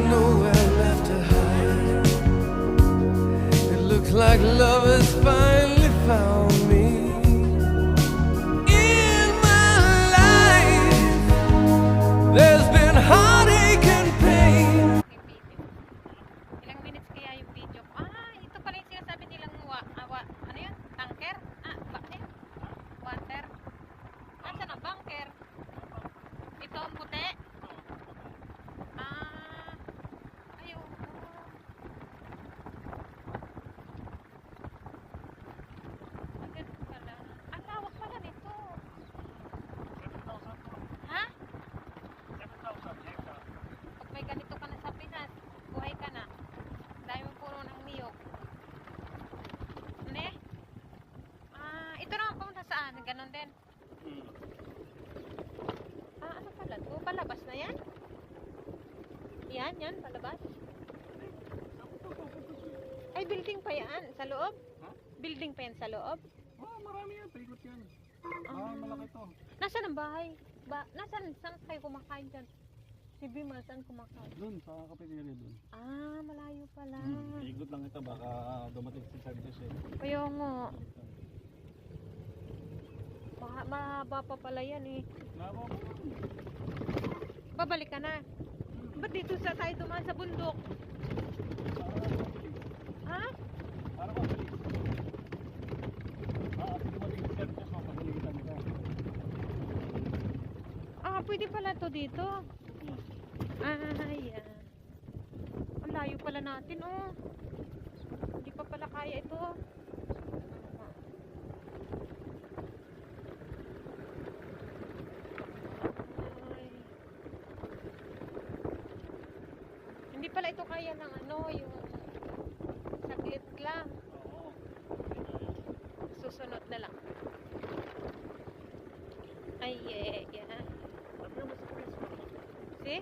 nowhere left to hide. It looks like love has finally found me. In my life, there's been heartache and pain. Ilang minutes kaya yung video ko? Ito pala yung sinasabi nilang ano yun? Tanker? Water? Saan ang bunker? Ito ang puti? Ayun. Ganun pala. Ang lawak pala nito. Ha? 7,000 Pag may ganito ka na sa Pinas, buhay ka na. Dahil mo puro ng niyog. Ne? Ito naman pumunta saan? Ganon din. Ano pala to? Palabas na yan? Yan, palabas. Ay, building pa yan sa loob? Building pa yan sa loob? Marami yan. Paikot yan. Malaki to. Nasaan ang bahay? Nasaan kayo kumakain dyan? Si Bima, saan kumakain? Doon, sa kapitilya doon. Malayo pala. Paikot lang ito. Baka dumating si service eh. Kaya nga. Mahaba pa pala yan eh. Nako. Babalik ka na. Ba't dito tayo dumaan sa bundok? Ha? Para ko bilis. Dumating si service, mapagalitan ka. Pwede pala to dito. Ayan. Ang layo pala natin, oh. Hindi pa pala kaya ito. Hindi pala ito kaya ng yung saglit lang. Susunod na lang. Ay, yeah. See?